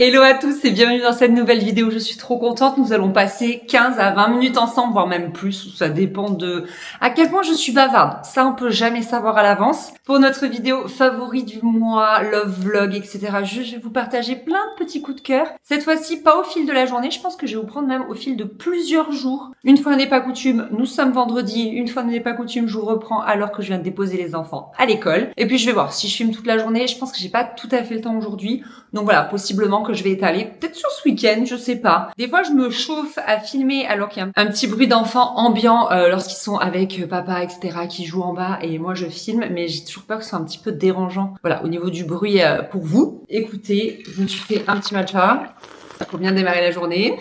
Hello à tous et bienvenue dans cette nouvelle vidéo. Je suis trop contente. Nous allons passer 15 à 20 minutes ensemble, voire même plus. Ça dépend de à quel point je suis bavarde. Ça, on peut jamais savoir à l'avance. Pour notre vidéo favori du mois, love vlog, etc. Je vais vous partager plein de petits coups de cœur. Cette fois-ci, pas au fil de la journée. Je pense que je vais vous prendre même au fil de plusieurs jours. Une fois n'est pas coutume, nous sommes vendredi. Une fois n'est pas coutume, je vous reprends alors que je viens de déposer les enfants à l'école. Et puis je vais voir si je filme toute la journée. Je pense que j'ai pas tout à fait le temps aujourd'hui. Donc voilà, possiblement que je vais étaler peut-être sur ce week-end, je sais pas. Des fois, je me chauffe à filmer alors qu'il y a un petit bruit d'enfant ambiant lorsqu'ils sont avec papa, etc., qui jouent en bas et moi je filme, mais j'ai toujours peur que ce soit un petit peu dérangeant. Voilà, au niveau du bruit pour vous. Écoutez, je me suis fait un petit matcha pour bien démarrer la journée.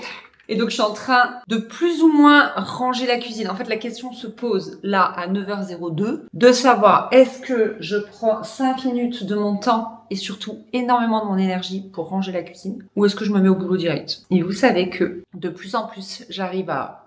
Et donc, je suis en train de plus ou moins ranger la cuisine. En fait, la question se pose là à 9h02 de savoir est-ce que je prends 5 minutes de mon temps et surtout énormément de mon énergie pour ranger la cuisine ou est-ce que je me mets au boulot direct. Et vous savez que de plus en plus, j'arrive à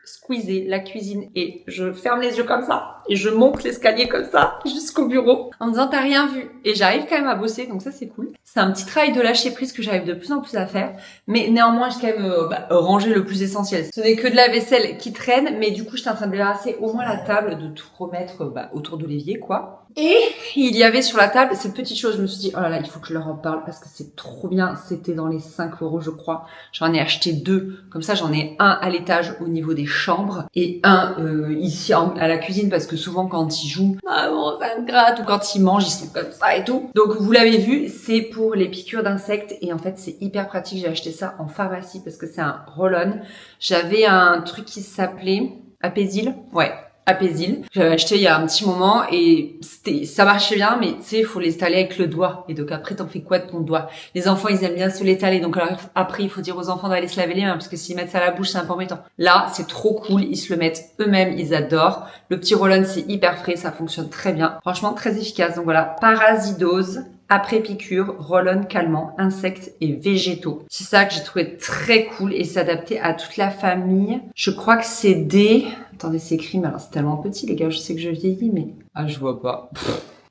squeezer la cuisine et je ferme les yeux comme ça et je monte l'escalier comme ça jusqu'au bureau en me disant t'as rien vu et j'arrive quand même à bosser, donc ça c'est cool. C'est un petit travail de lâcher prise que j'arrive de plus en plus à faire, mais néanmoins j'ai quand même ranger le plus essentiel. Ce n'est que de la vaisselle qui traîne, mais du coup j'étais en train de débarrasser au moins la table, de tout remettre autour de l'évier quoi. Et il y avait sur la table cette petite chose, je me suis dit oh là là, il faut que je leur en parle parce que c'est trop bien. C'était dans les 5 € je crois. J'en ai acheté 2, comme ça j'en ai un à l'étage au niveau des chambres et un ici à la cuisine parce que souvent quand ils jouent, bon, ça me gratte, ou quand ils mangent ils sont comme ça et tout. Donc vous l'avez vu, c'est pour les piqûres d'insectes et en fait c'est hyper pratique. J'ai acheté ça en pharmacie parce que c'est un roll-on. J'avais un truc qui s'appelait Apaisil, ouais. Apaisil. J'avais acheté il y a un petit moment et ça marchait bien, mais tu sais, il faut l'étaler avec le doigt. Et donc après, t'en fais quoi de ton doigt? Les enfants, ils aiment bien se l'étaler. Donc alors, après, il faut dire aux enfants d'aller se laver les mains parce que s'ils mettent ça à la bouche, c'est un peu embêtant. Là, c'est trop cool. Ils se le mettent eux-mêmes. Ils adorent. Le petit roll-on, c'est hyper frais. Ça fonctionne très bien. Franchement, très efficace. Donc voilà, parasidose. Après piqûre, roll-on calmant, insectes et végétaux. C'est ça que j'ai trouvé très cool et s'adapter à toute la famille. Je crois que c'est des... Attendez, c'est écrit, mais alors c'est tellement petit les gars, je sais que je vieillis, mais... Ah, je vois pas.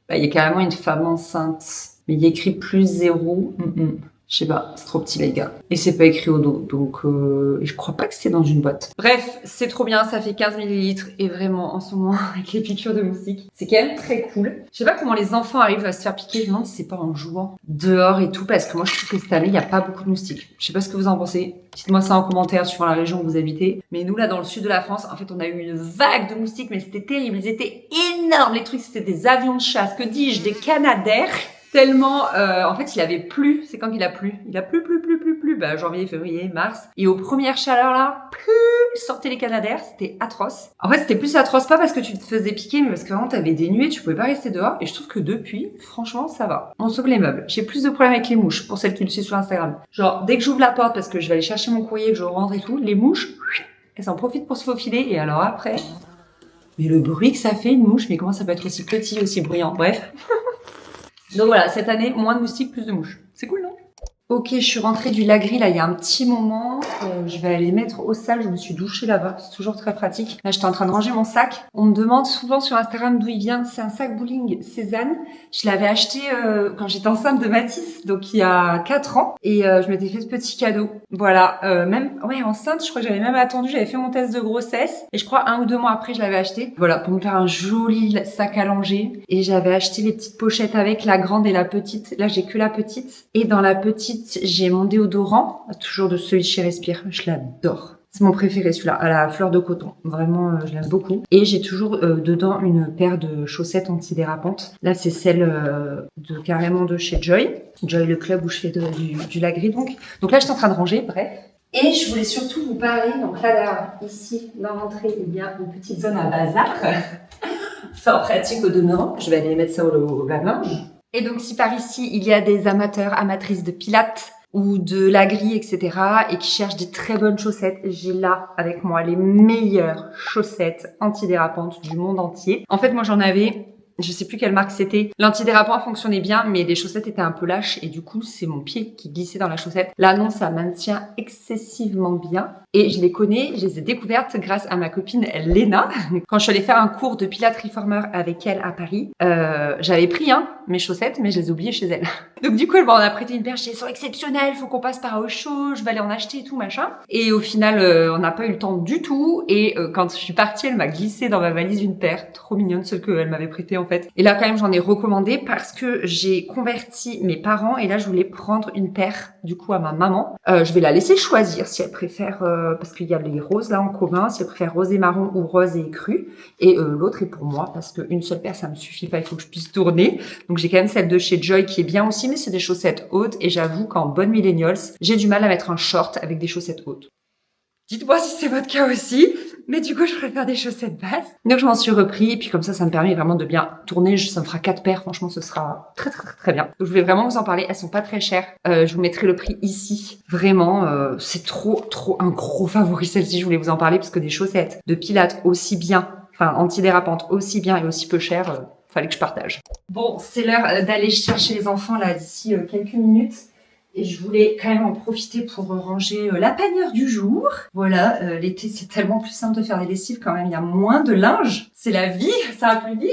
Il y a carrément une femme enceinte. Mais il y a écrit +0. Je sais pas, c'est trop petit les gars. Et c'est pas écrit au dos, donc je crois pas que c'est dans une boîte. Bref, c'est trop bien, ça fait 15 ml et vraiment en ce moment avec les piqûres de moustiques, c'est quand même très cool. Je sais pas comment les enfants arrivent à se faire piquer, je me demande si c'est pas en jouant dehors et tout, parce que moi je trouve que cette année il y a pas beaucoup de moustiques. Je sais pas ce que vous en pensez. Dites-moi ça en commentaire sur la région où vous habitez. Mais nous là dans le sud de la France, en fait on a eu une vague de moustiques, mais c'était terrible, ils étaient énormes les trucs, c'était des avions de chasse, que dis-je, des canadaires. Tellement, en fait, il avait plu. C'est quand qu'il a plu? Il a plu. Janvier, février, mars. Et aux premières chaleurs là, sortaient les canadaires. C'était atroce. En fait, c'était plus atroce pas parce que tu te faisais piquer, mais parce que vraiment t'avais des nuées, tu pouvais pas rester dehors. Et je trouve que depuis, franchement, ça va. On sauve les meubles. J'ai plus de problèmes avec les mouches, pour celles qui le suivent sur Instagram. Genre, dès que j'ouvre la porte parce que je vais aller chercher mon courrier, que je rentre et tout, les mouches, elles en profitent pour se faufiler. Et alors après, mais le bruit que ça fait une mouche, mais comment ça peut être aussi petit, aussi bruyant? Bref. Donc voilà, cette année, moins de moustiques, plus de mouches. C'est cool, non? Ok, je suis rentrée du lagrille là il y a un petit moment. Je vais aller mettre au salle, je me suis douchée là-bas, c'est toujours très pratique. Là, j'étais en train de ranger mon sac. On me demande souvent sur Instagram d'où il vient. C'est un sac bowling Cézanne. Je l'avais acheté quand j'étais enceinte de Mathis, donc il y a 4 ans. Et je m'étais fait ce petit cadeau. Voilà, enceinte, je crois que j'avais même attendu, j'avais fait mon test de grossesse. Et je crois 1 ou 2 mois après, je l'avais acheté. Voilà, pour me faire un joli sac à langer. Et j'avais acheté les petites pochettes avec la grande et la petite. Là, j'ai que la petite. Et dans la petite, j'ai mon déodorant, toujours de celui de chez Respire. Je l'adore. C'est mon préféré celui-là, à la fleur de coton. Vraiment, je l'aime beaucoup. Et j'ai toujours dedans une paire de chaussettes antidérapantes. Là, c'est celle carrément de chez Joy. Joy, le club où je fais du lagrille donc. Donc là, j'étais en train de ranger, bref. Et je voulais surtout vous parler, donc là, ici, dans l'entrée, il y a une petite zone à bazar. Fort pratique au demeurant. Je vais aller mettre ça au lave-linge. Et donc, si par ici, il y a des amateurs, amatrices de pilates ou de la grille, etc. et qui cherchent des très bonnes chaussettes, j'ai là, avec moi, les meilleures chaussettes antidérapantes du monde entier. En fait, moi, j'en avais... Je sais plus quelle marque c'était. L'antidérapant fonctionnait bien, mais les chaussettes étaient un peu lâches et du coup, c'est mon pied qui glissait dans la chaussette. Là, non, ça maintient excessivement bien. Et je les connais, je les ai découvertes grâce à ma copine Léna. Quand je suis allée faire un cours de Pilates Reformer avec elle à Paris, j'avais pris mes chaussettes, mais je les ai oubliées chez elle. Donc du coup, elle m'a prêté une paire, elles sont exceptionnelles, faut qu'on passe par Auchan, je vais aller en acheter et tout, machin. Et au final, on n'a pas eu le temps du tout. Et quand je suis partie, elle m'a glissé dans ma valise une paire, trop mignonne, celle qu'elle m'avait prêtée en fait. Et là quand même, j'en ai recommandé parce que j'ai converti mes parents et là, je voulais prendre une paire du coup à ma maman. Je vais la laisser choisir si elle préfère, parce qu'il y a les roses là en commun, si elle préfère rose et marron ou rose et cru. Et l'autre est pour moi parce qu'une seule paire, ça me suffit pas, il faut que je puisse tourner. Donc j'ai quand même celle de chez Joy qui est bien aussi, mais c'est des chaussettes hautes et j'avoue qu'en bonne millennials, j'ai du mal à mettre un short avec des chaussettes hautes. Dites-moi si c'est votre cas aussi, mais du coup je préfère des chaussettes basses. Donc je m'en suis repris et puis comme ça me permet vraiment de bien tourner. Ça me fera 4 paires, franchement ce sera très bien. Donc je voulais vraiment vous en parler, elles sont pas très chères. Je vous mettrai le prix ici. Vraiment, c'est trop un gros favori celle-ci, je voulais vous en parler parce que des chaussettes de pilates aussi bien, enfin antidérapantes aussi bien et aussi peu chères, fallait que je partage. Bon, c'est l'heure d'aller chercher les enfants là d'ici quelques minutes. Et je voulais quand même en profiter pour ranger la panière du jour. Voilà, l'été c'est tellement plus simple de faire des lessives quand même, il y a moins de linge. C'est la vie, ça va plus vite.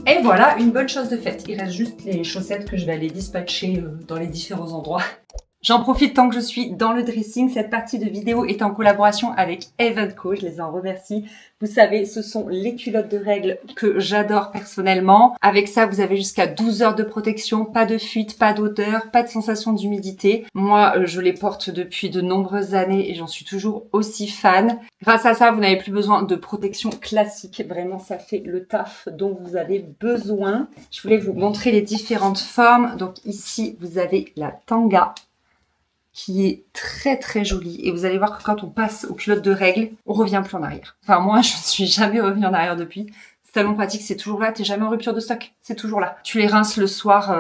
Et voilà, une bonne chose de faite. Il reste juste les chaussettes que je vais aller dispatcher dans les différents endroits. J'en profite tant que je suis dans le dressing. Cette partie de vidéo est en collaboration avec Eve & Co. Je les en remercie. Vous savez, ce sont les culottes de règles que j'adore personnellement. Avec ça, vous avez jusqu'à 12 heures de protection, pas de fuite, pas d'odeur, pas de sensation d'humidité. Moi, je les porte depuis de nombreuses années et j'en suis toujours aussi fan. Grâce à ça, vous n'avez plus besoin de protection classique. Vraiment, ça fait le taf dont vous avez besoin. Je voulais vous montrer les différentes formes. Donc ici, vous avez la tanga, qui est très jolie. Et vous allez voir que quand on passe aux culottes de règles, on revient plus en arrière. Enfin, moi, je ne suis jamais revenue en arrière depuis. C'est tellement pratique, c'est toujours là, t'es jamais en rupture de stock, c'est toujours là. Tu les rinces le soir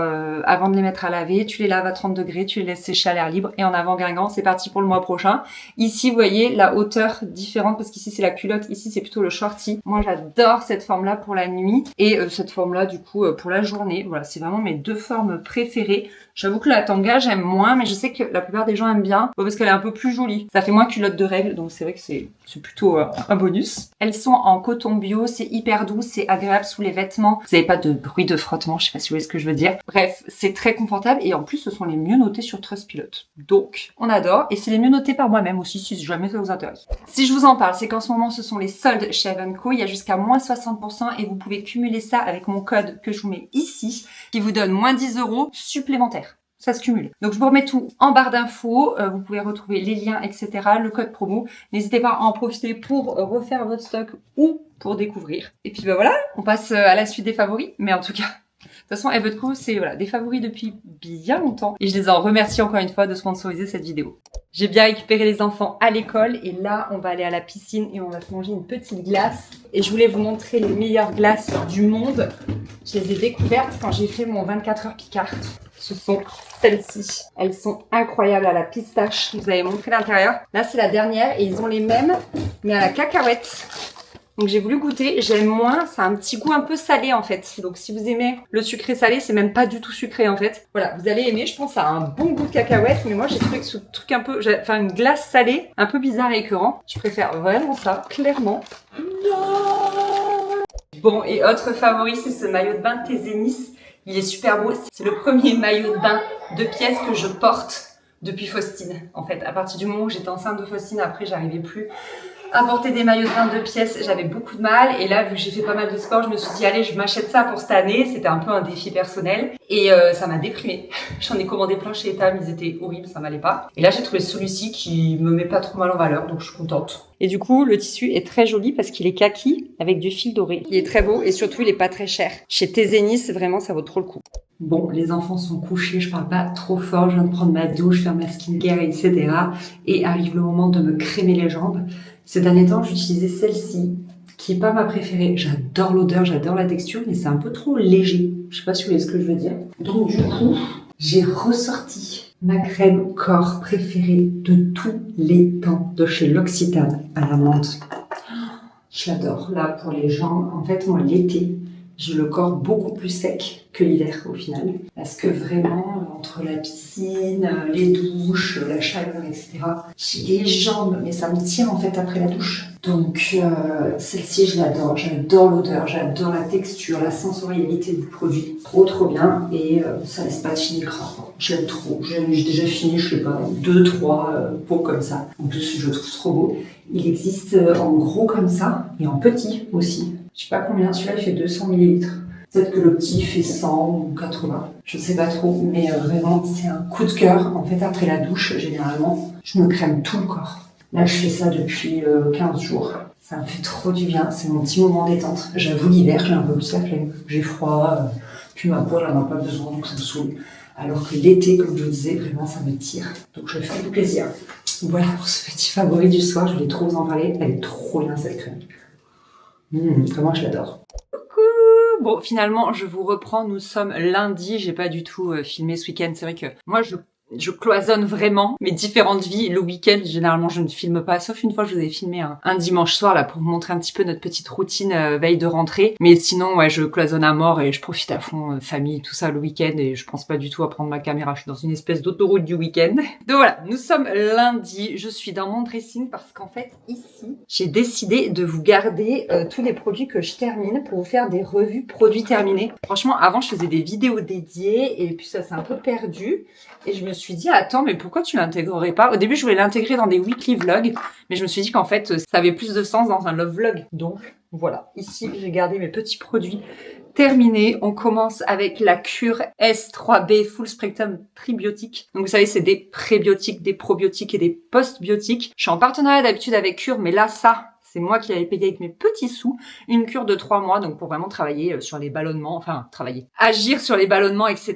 avant de les mettre à laver, tu les laves à 30 degrés, tu les laisses sécher à l'air libre et en avant Guingamp, c'est parti pour le mois prochain. Ici, vous voyez la hauteur différente parce qu'ici c'est la culotte, ici c'est plutôt le shorty. Moi, j'adore cette forme-là pour la nuit et cette forme-là du coup pour la journée. Voilà, c'est vraiment mes deux formes préférées. J'avoue que la tanga, j'aime moins, mais je sais que la plupart des gens aiment bien parce qu'elle est un peu plus jolie. Ça fait moins culotte de règles, donc c'est vrai que c'est plutôt un bonus. Elles sont en coton bio, c'est hyper doux, c'est agréable sous les vêtements. Vous n'avez pas de bruit de frottement, je sais pas si vous voyez ce que je veux dire. Bref, c'est très confortable et en plus, ce sont les mieux notés sur Trustpilot. Donc, on adore et c'est les mieux notés par moi-même aussi, si jamais ça vous intéresse. Si je vous en parle, c'est qu'en ce moment, ce sont les soldes chez Eve & Co. Il y a jusqu'à moins 60% et vous pouvez cumuler ça avec mon code que je vous mets ici, qui vous donne moins 10 € supplémentaires. Ça se cumule. Donc je vous remets tout en barre d'infos, vous pouvez retrouver les liens, etc., le code promo. N'hésitez pas à en profiter pour refaire votre stock ou pour découvrir. Et puis bah voilà, on passe à la suite des favoris, mais en tout cas, de toute façon, Eve & Co, c'est voilà, des favoris depuis bien longtemps. Et je les en remercie encore une fois de sponsoriser cette vidéo. J'ai bien récupéré les enfants à l'école et là, on va aller à la piscine et on va se manger une petite glace. Et je voulais vous montrer les meilleures glaces du monde. Je les ai découvertes quand j'ai fait mon 24 heures Picard. Ce sont celles-ci. Elles sont incroyables à la pistache. Je vous avais montré l'intérieur. Là, c'est la dernière et ils ont les mêmes, mais à la cacahuète. Donc j'ai voulu goûter, j'aime moins, ça a un petit goût un peu salé en fait. Donc si vous aimez le sucré salé, c'est même pas du tout sucré en fait. Voilà, vous allez aimer, je pense ça a un bon goût de cacahuète, mais moi j'ai trouvé que ce truc un peu, enfin une glace salée, un peu bizarre et écœurant. Je préfère vraiment ça, clairement. Bon, et autre favori, c'est ce maillot de bain de Tézénis. Il est super beau, c'est le premier maillot de bain de pièces que je porte depuis Faustine. En fait, à partir du moment où j'étais enceinte de Faustine, après j'arrivais plus à porter des maillots de bain de pièces, j'avais beaucoup de mal et là vu que j'ai fait pas mal de sport, je me suis dit allez je m'achète ça pour cette année, c'était un peu un défi personnel et ça m'a déprimée. J'en ai commandé plein chez Etam, ils étaient horribles, ça m'allait pas. Et là j'ai trouvé celui-ci qui me met pas trop mal en valeur donc je suis contente. Et du coup le tissu est très joli parce qu'il est kaki avec du fil doré. Il est très beau et surtout il est pas très cher. Chez Tézénis vraiment ça vaut trop le coup. Bon, les enfants sont couchés, je parle pas trop fort, je viens de prendre ma douche, faire ma skincare, etc. Et arrive le moment de me crémer les jambes. Ces derniers temps, j'utilisais celle-ci, qui est pas ma préférée. J'adore l'odeur, j'adore la texture, mais c'est un peu trop léger. Je sais pas si vous voyez ce que je veux dire. Donc du coup, j'ai ressorti ma crème corps préférée de tous les temps, de chez L'Occitane à la menthe. Je l'adore. Là, pour les jambes, en fait, moi, l'été, J'ai le corps beaucoup plus sec que l'hiver au final. Parce que vraiment, entre la piscine, les douches, la chaleur, etc., j'ai les jambes, mais ça me tire en fait après la douche. Donc celle-ci, je l'adore. J'adore l'odeur, j'adore la texture, la sensorialité du produit. Trop bien. Et ça laisse pas de fini gras. J'aime trop. J'ai déjà fini, je sais pas, 2-3 pots comme ça. En plus, je le trouve trop beau. Il existe en gros comme ça et en petit aussi. Je sais pas combien, celui-là il fait 200 ml. Peut-être que le petit fait 100 ou 80. Je sais pas trop, mais vraiment c'est un coup de cœur. En fait, après la douche, généralement, je me crème tout le corps. Là, je fais ça depuis 15 jours. Ça me fait trop du bien. C'est mon petit moment détente. J'avoue, l'hiver, j'ai un peu plus la flemme. J'ai froid, puis ma peau, elle n'en a pas besoin, donc ça me saoule. Alors que l'été, comme je vous disais, vraiment, ça me tire. Donc, je fais du plaisir. Voilà pour ce petit favori du soir. Je voulais trop vous en parler. Elle est trop bien, cette crème. Vraiment, je l'adore. Coucou! Bon, finalement, je vous reprends. Nous sommes lundi. J'ai pas du tout filmé ce week-end. C'est vrai que moi, je cloisonne vraiment mes différentes vies. Le week-end, généralement, je ne filme pas, sauf une fois, je vous ai filmé un dimanche soir, là, pour vous montrer un petit peu notre petite routine veille de rentrée. Mais sinon, ouais, je cloisonne à mort et je profite à fond, famille, tout ça, le week-end, et je pense pas du tout à prendre ma caméra. Je suis dans une espèce d'autoroute du week-end. Donc voilà, nous sommes lundi. Je suis dans mon dressing parce qu'en fait, ici, j'ai décidé de vous garder tous les produits que je termine pour vous faire des revues produits terminés. Franchement, avant, je faisais des vidéos dédiées et puis ça s'est un peu perdu. Et je me suis dit, attends, mais pourquoi tu l'intégrerais pas? Au début, je voulais l'intégrer dans des weekly vlogs, mais je me suis dit qu'en fait, ça avait plus de sens dans un love vlog. Donc, voilà. Ici, j'ai gardé mes petits produits terminés. On commence avec la cure S3B Full Spectrum Tribiotique. Donc, vous savez, c'est des prébiotiques, des probiotiques et des postbiotiques. Je suis en partenariat d'habitude avec Cure, mais là, ça... c'est moi qui l'avais payé avec mes petits sous, une cure de 3 mois, donc pour vraiment travailler sur les ballonnements, agir sur les ballonnements, etc.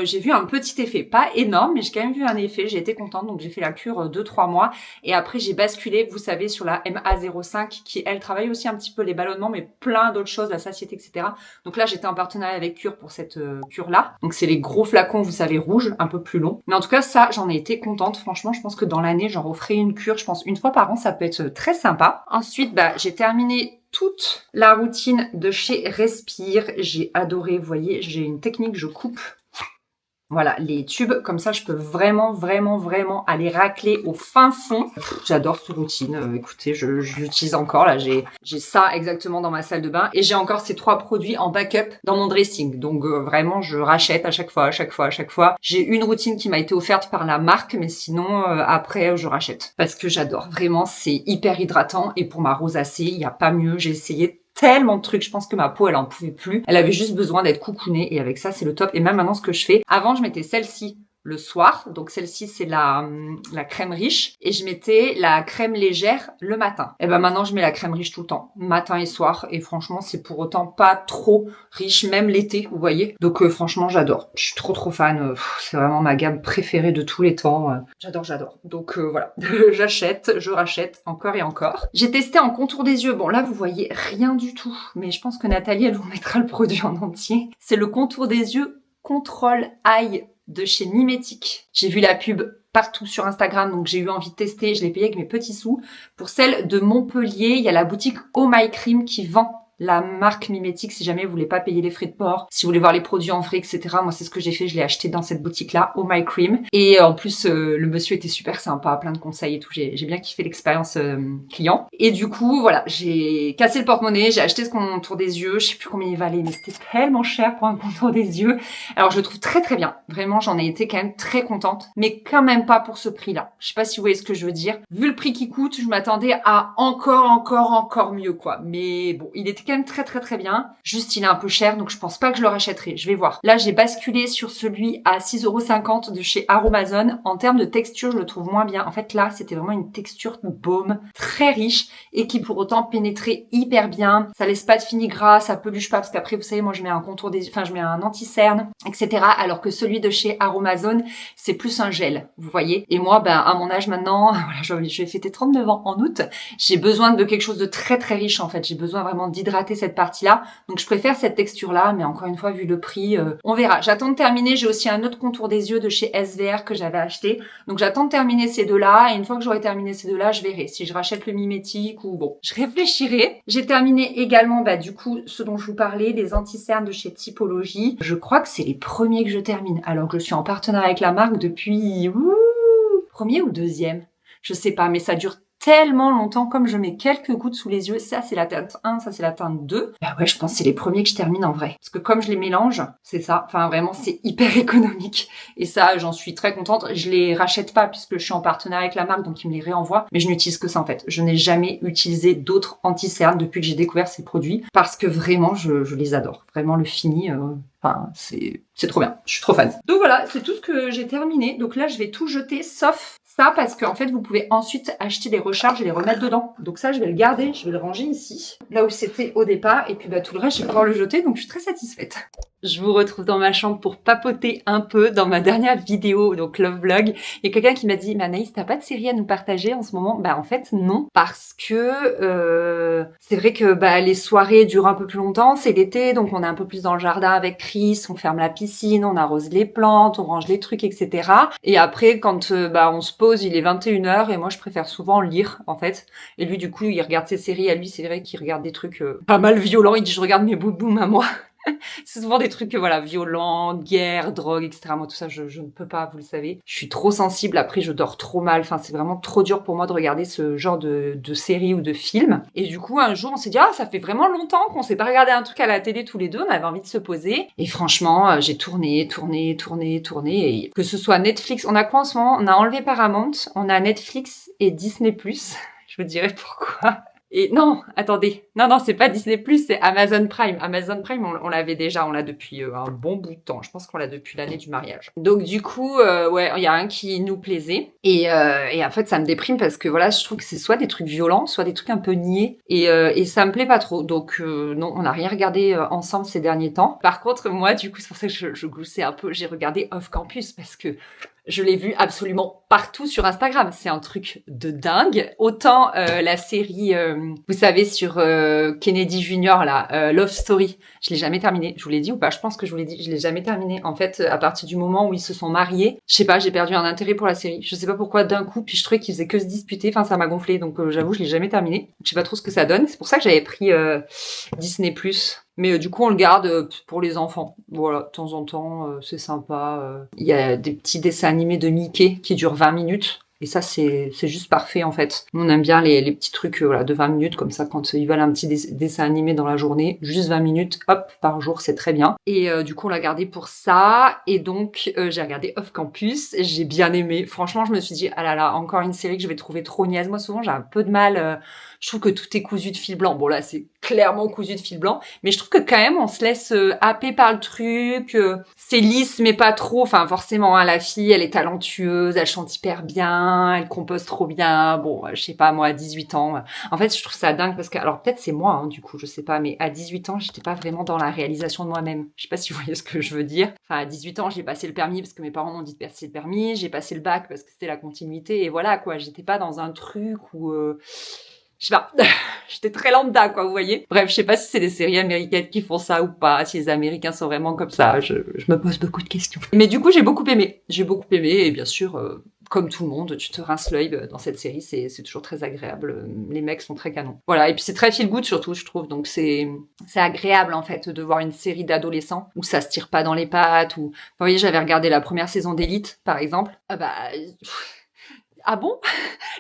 J'ai vu un petit effet, pas énorme, mais j'ai quand même vu un effet, j'ai été contente, donc j'ai fait la cure de 3 mois, et après j'ai basculé, vous savez, sur la MA05, qui elle travaille aussi un petit peu les ballonnements, mais plein d'autres choses, la satiété, etc. Donc là, j'étais en partenariat avec Cure pour cette cure-là. Donc c'est les gros flacons, vous savez, rouges, un peu plus longs. Mais en tout cas, ça, j'en ai été contente. Franchement, je pense que dans l'année, j'en referai une cure, je pense, une fois par an, ça peut être très sympa. Ensuite, j'ai terminé toute la routine de chez Respire. J'ai adoré, vous voyez, j'ai une technique, je coupe. Voilà, les tubes, comme ça, je peux vraiment aller racler au fin fond. J'adore cette routine. Écoutez, je l'utilise encore. Là, j'ai ça exactement dans ma salle de bain. Et j'ai encore ces 3 produits en backup dans mon dressing. Donc, vraiment, je rachète à chaque fois. J'ai une routine qui m'a été offerte par la marque, mais sinon, après, je rachète. Parce que j'adore. Vraiment, c'est hyper hydratant. Et pour ma rosacée, il n'y a pas mieux. J'ai essayé tellement de trucs, je pense que ma peau elle en pouvait plus, elle avait juste besoin d'être coucounée et avec ça c'est le top. Et même maintenant ce que je fais, avant je mettais celle-ci le soir, donc celle-ci c'est la crème riche, et je mettais la crème légère le matin. Et ben maintenant je mets la crème riche tout le temps, matin et soir, et franchement c'est pour autant pas trop riche, même l'été, vous voyez. Donc franchement j'adore, je suis trop fan, c'est vraiment ma gamme préférée de tous les temps, j'adore. Donc voilà, je rachète encore et encore. J'ai testé en contour des yeux, bon là vous voyez rien du tout, mais je pense que Nathalie elle vous mettra le produit en entier. C'est le contour des yeux Control Eye de chez Mimetic. J'ai vu la pub partout sur Instagram, donc j'ai eu envie de tester. Je l'ai payé avec mes petits sous. Pour celle de Montpellier, il y a la boutique Oh My Cream qui vend la marque Mimetic si jamais vous voulez pas payer les frais de port, si vous voulez voir les produits en vrai, etc. Moi, c'est ce que j'ai fait. Je l'ai acheté dans cette boutique-là, Oh My Cream. Et en plus, le monsieur était super sympa, plein de conseils et tout. J'ai bien kiffé l'expérience client. Et du coup, voilà, j'ai cassé le porte-monnaie, j'ai acheté ce contour des yeux. Je sais plus combien il valait, mais c'était tellement cher pour un contour des yeux. Alors, je le trouve très bien. Vraiment, j'en ai été quand même très contente. Mais quand même pas pour ce prix-là. Je sais pas si vous voyez ce que je veux dire. Vu le prix qui coûte, je m'attendais à encore mieux, quoi. Mais bon, il était quand même très bien. Juste, il est un peu cher, donc je pense pas que je le rachèterai. Je vais voir. Là, j'ai basculé sur celui à 6,50 € de chez Aromazone. En termes de texture, je le trouve moins bien. En fait, là, c'était vraiment une texture baume, très riche, et qui pour autant pénétrait hyper bien. Ça laisse pas de fini gras, ça peluche pas, parce qu'après, vous savez, moi, je mets un contour des, je mets un anti-cerne, etc. Alors que celui de chez Aromazone, c'est plus un gel, vous voyez. Et moi, à mon âge maintenant, voilà, je vais fêter 39 ans en août. J'ai besoin de quelque chose de très riche, en fait. J'ai besoin vraiment d'hydratation hydrater cette partie-là. Donc je préfère cette texture-là, mais encore une fois, vu le prix, on verra. J'attends de terminer. J'ai aussi un autre contour des yeux de chez SVR que j'avais acheté. Donc j'attends de terminer ces deux-là, et une fois que j'aurai terminé ces deux-là, je verrai si je rachète le mimétique ou bon. Je réfléchirai. J'ai terminé également, du coup, ce dont je vous parlais, les anti-cernes de chez Typologie. Je crois que c'est les premiers que je termine, alors que je suis en partenariat avec la marque depuis... premier ou deuxième, je sais pas, mais ça dure tellement longtemps. Comme je mets quelques gouttes sous les yeux, ça c'est la teinte 1, ça c'est la teinte 2. Bah ouais, je pense que c'est les premiers que je termine en vrai. Parce que comme je les mélange, c'est ça. Enfin vraiment, c'est hyper économique. Et ça, j'en suis très contente. Je les rachète pas puisque je suis en partenariat avec la marque, donc ils me les réenvoient. Mais je n'utilise que ça en fait. Je n'ai jamais utilisé d'autres anti-cernes depuis que j'ai découvert ces produits. Parce que vraiment, je les adore. Vraiment le fini... Enfin, c'est trop bien. Je suis trop fan. Donc voilà, c'est tout ce que j'ai terminé. Donc là, je vais tout jeter, sauf ça, parce qu'en fait, vous pouvez ensuite acheter des recharges et les remettre dedans. Donc ça, je vais le garder, je vais le ranger ici, là où c'était au départ. Et puis tout le reste, je vais pouvoir le jeter. Donc je suis très satisfaite. Je vous retrouve dans ma chambre pour papoter un peu dans ma dernière vidéo, donc Love Vlog. Il y a quelqu'un qui m'a dit, mais Anaïs, t'as pas de série à nous partager en ce moment? En fait, non. Parce que c'est vrai que les soirées durent un peu plus longtemps. C'est l'été, donc on est un peu plus dans le jardin avec Chris. On ferme la piscine, on arrose les plantes, on range les trucs, etc. Et après, quand on se pose, il est 21h et moi, je préfère souvent lire, en fait. Et lui, du coup, il regarde ses séries. À lui, c'est vrai qu'il regarde des trucs pas mal violents. Il dit, je regarde mes boum à moi. C'est souvent des trucs violents, guerre, drogue, etc. Moi tout ça je ne peux pas, vous le savez. Je suis trop sensible, après je dors trop mal. Enfin c'est vraiment trop dur pour moi de regarder ce genre de série ou de film. Et du coup un jour on s'est dit ça fait vraiment longtemps qu'on s'est pas regardé un truc à la télé tous les deux. On avait envie de se poser. Et franchement j'ai tourné. Et que ce soit Netflix, on a quoi en ce moment? On a enlevé Paramount, on a Netflix et Disney+. Je vous dirai pourquoi. Et non, attendez. Non, c'est pas Disney+, c'est Amazon Prime. Amazon Prime, on l'avait déjà, on l'a depuis un bon bout de temps. Je pense qu'on l'a depuis l'année du mariage. Donc du coup, il y a un qui nous plaisait. Et en fait, ça me déprime parce que je trouve que c'est soit des trucs violents, soit des trucs un peu niais. Et ça me plaît pas trop. Donc non, on n'a rien regardé ensemble ces derniers temps. Par contre, moi, du coup, c'est pour ça que je gloussais un peu. J'ai regardé Off Campus parce que je l'ai vu absolument partout sur Instagram. C'est un truc de dingue. Autant la série, vous savez, sur Kennedy Junior, là, Love Story, je l'ai jamais terminé. Je vous l'ai dit ou pas? Je pense que je vous l'ai dit. Je l'ai jamais terminé. En fait, à partir du moment où ils se sont mariés, je sais pas, j'ai perdu un intérêt pour la série. Je sais pas pourquoi d'un coup. Puis je trouvais qu'ils faisaient que se disputer. Enfin, ça m'a gonflé. Donc j'avoue, je l'ai jamais terminé. Je sais pas trop ce que ça donne. C'est pour ça que j'avais pris Disney+. Mais du coup, on le garde pour les enfants. Voilà, de temps en temps, c'est sympa. Il y a des petits dessins animés de Mickey qui durent 20 minutes. Et ça, c'est juste parfait, en fait. On aime bien les petits trucs de 20 minutes, comme ça, quand ils veulent un petit dessin animé dans la journée. Juste 20 minutes, hop, par jour, c'est très bien. Et du coup, on l'a gardé pour ça. Et donc, j'ai regardé Off Campus. J'ai bien aimé. Franchement, je me suis dit, ah là là, encore une série que je vais trouver trop niaise. Moi, souvent, j'ai un peu de mal... je trouve que tout est cousu de fil blanc. Bon, là, c'est clairement cousu de fil blanc. Mais je trouve que quand même, on se laisse happer par le truc. C'est lisse, mais pas trop. Enfin, forcément, la fille, elle est talentueuse, elle chante hyper bien, elle compose trop bien. Bon, je sais pas, moi, à 18 ans. En fait, je trouve ça dingue parce que... Alors, peut-être c'est moi, du coup, je sais pas. Mais à 18 ans, j'étais pas vraiment dans la réalisation de moi-même. Je sais pas si vous voyez ce que je veux dire. Enfin, à 18 ans, j'ai passé le permis parce que mes parents m'ont dit de passer le permis. J'ai passé le bac parce que c'était la continuité. Et voilà, quoi. J'étais pas dans un truc où... je sais pas, j'étais très lambda, quoi, vous voyez. Bref, je sais pas si c'est les séries américaines qui font ça ou pas, si les Américains sont vraiment comme ça, je me pose beaucoup de questions. Mais du coup, j'ai beaucoup aimé, et bien sûr, comme tout le monde, tu te rinces l'œil dans cette série, c'est toujours très agréable, les mecs sont très canons. Voilà, et puis c'est très feel good surtout, je trouve, donc c'est agréable, en fait, de voir une série d'adolescents où ça se tire pas dans les pattes, ou... Vous voyez, j'avais regardé la première saison d'Élite, par exemple, ah bon?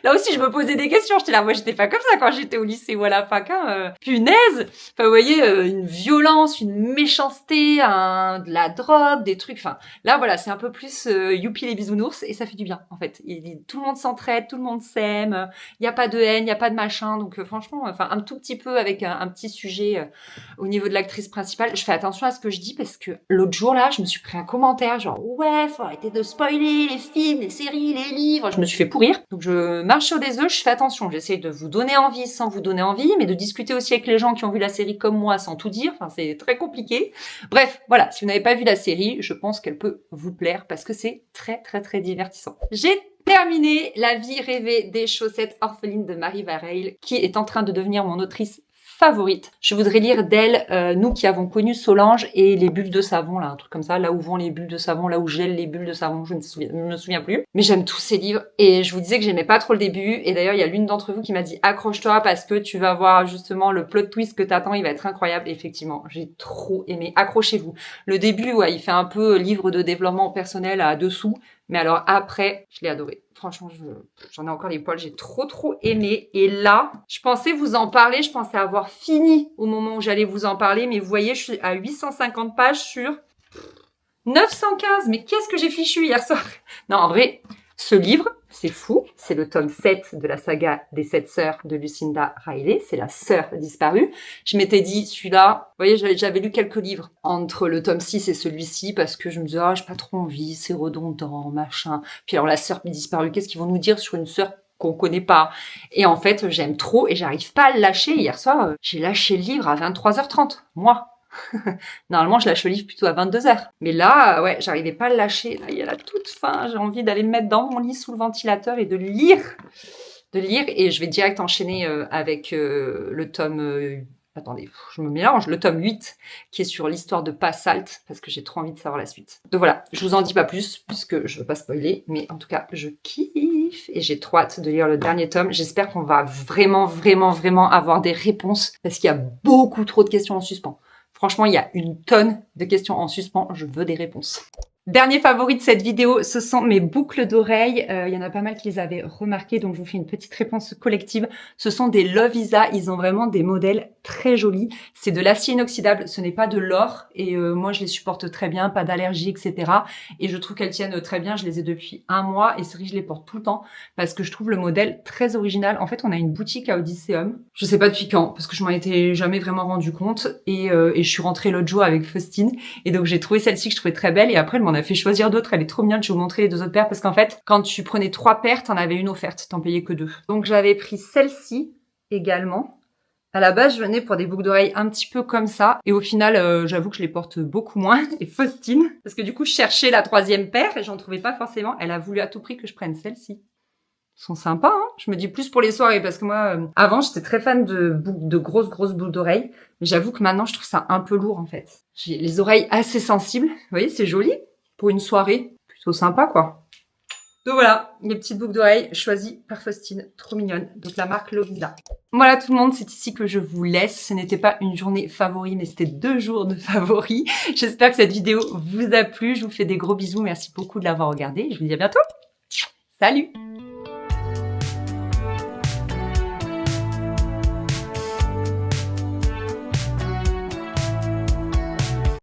Là aussi, je me posais des questions. J'étais là, moi, j'étais pas comme ça quand j'étais au lycée ou à la fac. Punaise! Enfin, vous voyez, une violence, une méchanceté, de la drogue, des trucs. Enfin, là, voilà, c'est un peu plus youpi les bisounours et ça fait du bien, en fait. Tout le monde s'entraide, tout le monde s'aime. Il y a pas de haine, il y a pas de machin. Donc, franchement, un tout petit peu avec un petit sujet au niveau de l'actrice principale. Je fais attention à ce que je dis parce que l'autre jour, là, je me suis pris un commentaire genre, ouais, faut arrêter de spoiler les films, les séries, les livres. Je me suis fait pourrir. Donc je marche sur des œufs, je fais attention. J'essaie de vous donner envie sans vous donner envie, mais de discuter aussi avec les gens qui ont vu la série comme moi sans tout dire. Enfin, c'est très compliqué. Bref, voilà. Si vous n'avez pas vu la série, je pense qu'elle peut vous plaire parce que c'est très, très, très divertissant. J'ai terminé La vie rêvée des chaussettes orphelines de Marie Vareille, qui est en train de devenir mon autrice favorite. Je voudrais lire d'elle, nous qui avons connu Solange et les bulles de savon, là, un truc comme ça, là où vont les bulles de savon, là où gèlent les bulles de savon, je ne me souviens plus. Mais j'aime tous ces livres et je vous disais que j'aimais pas trop le début. Et d'ailleurs, il y a l'une d'entre vous qui m'a dit accroche-toi parce que tu vas voir justement le plot twist que t'attends, il va être incroyable. Et effectivement, j'ai trop aimé. Accrochez-vous. Le début, ouais, il fait un peu livre de développement personnel à dessous. Mais alors après, je l'ai adoré. Franchement, j'en ai encore les poils. J'ai trop aimé. Et là, je pensais vous en parler. Je pensais avoir fini au moment où j'allais vous en parler. Mais vous voyez, je suis à 850 pages sur 915. Mais qu'est-ce que j'ai fichu hier soir? Non, en vrai, ce livre, c'est fou. C'est le tome 7 de la saga des 7 sœurs de Lucinda Riley. C'est la sœur disparue. Je m'étais dit, celui-là, vous voyez, j'avais lu quelques livres entre le tome 6 et celui-ci parce que je me disais, ah, j'ai pas trop envie, c'est redondant, machin. Puis alors, la sœur disparue, qu'est-ce qu'ils vont nous dire sur une sœur qu'on connaît pas? Et en fait, j'aime trop et j'arrive pas à le lâcher. Hier soir, j'ai lâché le livre à 23h30. Moi. Normalement, je lâche le livre plutôt à 22h. Mais là, ouais, j'arrivais pas à le lâcher. Là, il y a la toute fin. J'ai envie d'aller me mettre dans mon lit sous le ventilateur et de lire. Et je vais direct enchaîner avec le tome... attendez, je me mélange. Le tome 8, qui est sur l'histoire de Passalt, parce que j'ai trop envie de savoir la suite. Donc voilà, je vous en dis pas plus, puisque je veux pas spoiler. Mais en tout cas, je kiffe. Et j'ai trop hâte de lire le dernier tome. J'espère qu'on va vraiment avoir des réponses, parce qu'il y a beaucoup trop de questions en suspens. Franchement, il y a une tonne de questions en suspens. Je veux des réponses. Dernier favori de cette vidéo, ce sont mes boucles d'oreilles. Il y en a pas mal qui les avaient remarquées, donc je vous fais une petite réponse collective. Ce sont des Lovisa. Ils ont vraiment des modèles très jolis. C'est de l'acier inoxydable, ce n'est pas de l'or. Et moi, je les supporte très bien, pas d'allergie, etc. Et je trouve qu'elles tiennent très bien. Je les ai depuis un mois et c'est vrai que je les porte tout le temps parce que je trouve le modèle très original. En fait, on a une boutique à Odysseum. Je sais pas depuis quand, parce que je m'en étais jamais vraiment rendu compte. Et je suis rentrée l'autre jour avec Faustine. Et donc, j'ai trouvé celle-ci que je trouvais très belle. Et après, elle m'en a fait choisir d'autres. Elle est trop mignonne. Je vais vous montrer les deux autres paires parce qu'en fait, quand tu prenais 3 paires, t'en avais une offerte. T'en payais que 2. Donc, j'avais pris celle-ci également. À la base, je venais pour des boucles d'oreilles un petit peu comme ça. Et au final, j'avoue que je les porte beaucoup moins. Et Faustine, parce que du coup, je cherchais la 3e paire et j'en trouvais pas forcément. Elle a voulu à tout prix que je prenne celle-ci. Elles sont sympas, hein. Je me dis plus pour les soirées parce que moi, avant, j'étais très fan de grosses boucles d'oreilles. Mais j'avoue que maintenant, je trouve ça un peu lourd, en fait. J'ai les oreilles assez sensibles. Vous voyez, c'est joli. Pour une soirée, plutôt sympa, quoi. Donc voilà, les petites boucles d'oreilles choisies par Faustine, trop mignonnes. Donc la marque Lovisa. Voilà tout le monde, c'est ici que je vous laisse. Ce n'était pas une journée favori, mais c'était 2 jours de favoris. J'espère que cette vidéo vous a plu. Je vous fais des gros bisous. Merci beaucoup de l'avoir regardée. Je vous dis à bientôt. Salut!